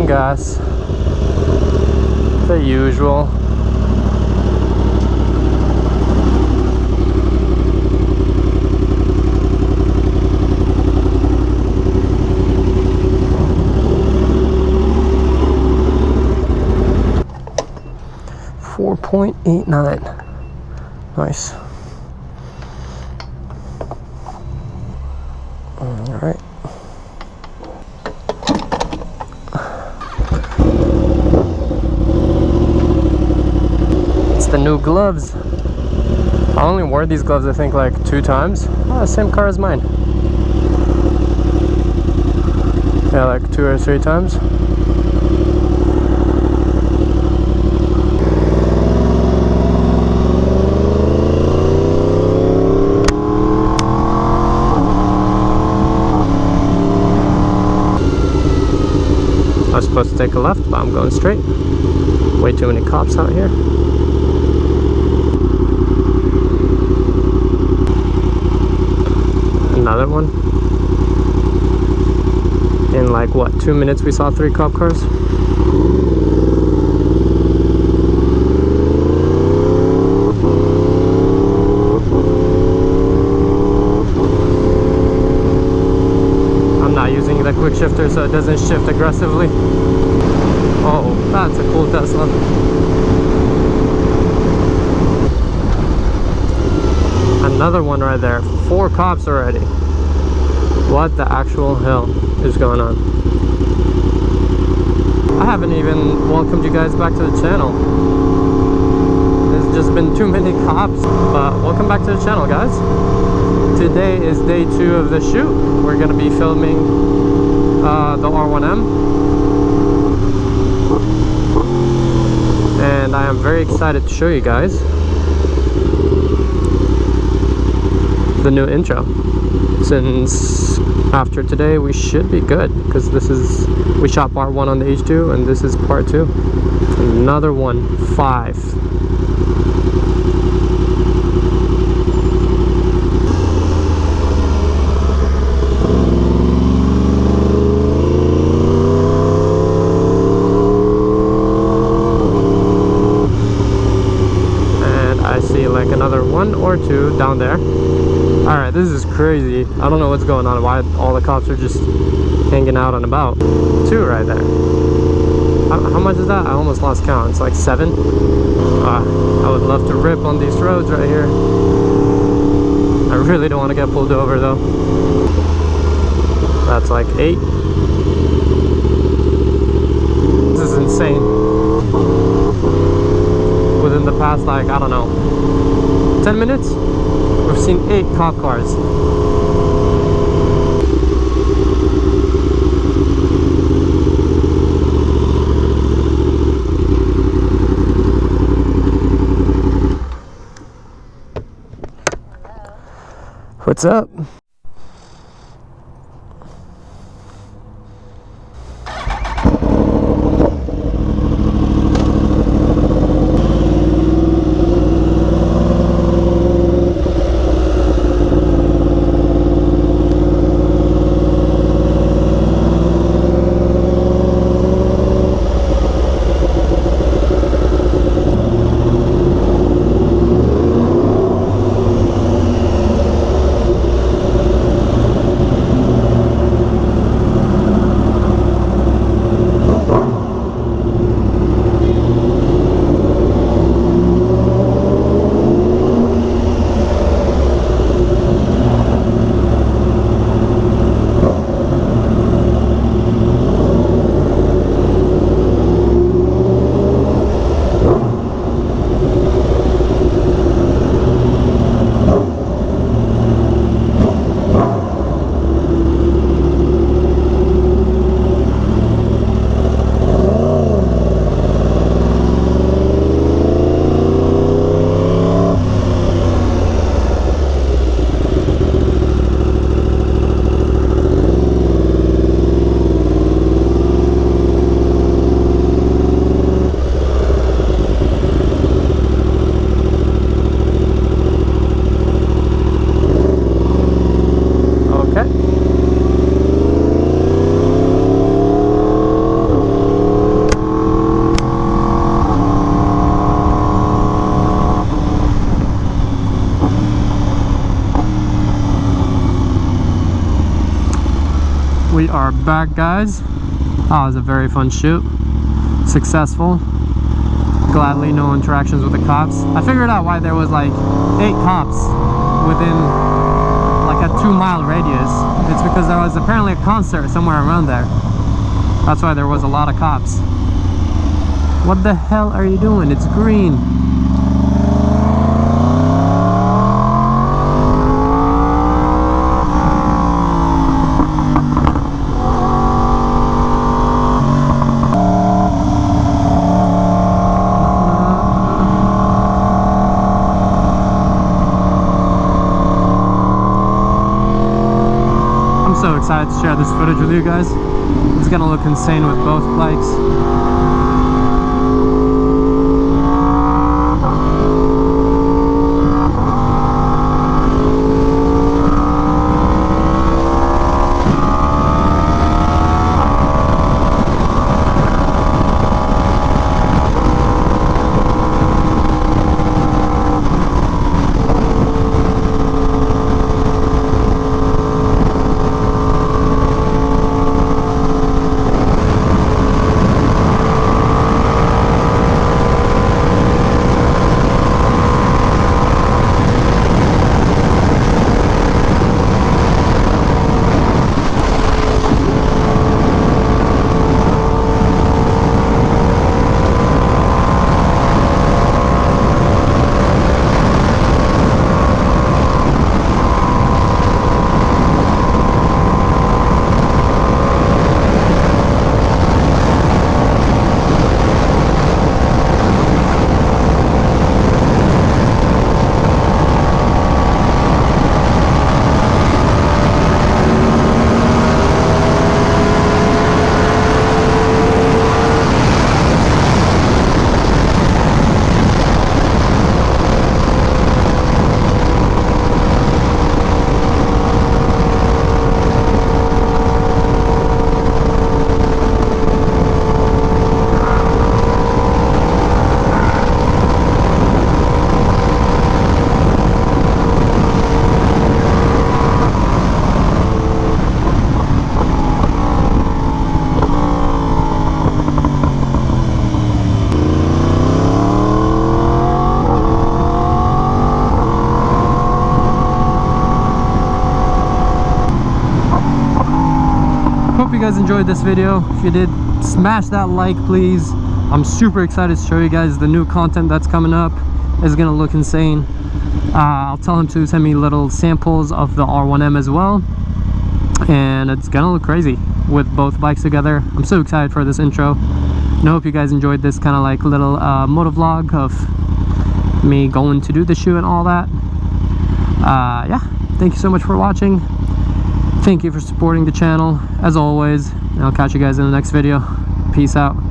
some gas. The usual. .89. Nice. All right. It's the new gloves. I only wore these gloves I think like 2 times. Oh, same car as mine. Yeah, like 2 or 3 times. I was supposed to take a left, but I'm going straight. Way too many cops out here. Another one. In like what, 2 minutes we saw 3 cop cars. I'm not using the quick shifter so it doesn't shift aggressively. Oh, that's a cool Tesla. Another one right there. 4 cops already. What the actual hell is going on? I haven't even welcomed you guys back to the channel. There's just been too many cops. But welcome back to the channel, guys. Today is day 2 of the shoot. We're going to be filming the R1M. And I am very excited to show you guys the new intro. Since after today we should be good, because we shot part 1 on the H2 and this is part 2. Another one, 5. Like another 1 or 2 down there. Alright, this is crazy. I don't know what's going on, why all the cops are just hanging out and about. 2 right there. How much is that? I almost lost count. It's like 7. I would love to rip on these roads right here. I really don't want to get pulled over though. That's like 8. This is insane. Within the past, like, I don't know, 10 minutes, we've seen 8 cop cars. What's up? We are back, guys. Oh, it was a very fun shoot. Successful. Gladly no interactions with the cops. I figured out why there was like 8 cops within like a 2-mile radius. It's because there was apparently a concert somewhere around there. That's why there was a lot of cops. What the hell are you doing? It's green. I'm so excited to share this footage with you guys. It's gonna look insane with both bikes. Hope you guys enjoyed this video. If you did, smash that like, please. I'm super excited to show you guys the new content that's coming up. It's gonna look insane. I'll tell him to send me little samples of the R1M as well, and it's gonna look crazy with both bikes together. I'm so excited for this intro, and I hope you guys enjoyed this kind of like little motovlog of me going to do the shoot and all that. Yeah, thank you so much for watching. Thank you for supporting the channel as always, and I'll catch you guys in the next video. Peace out.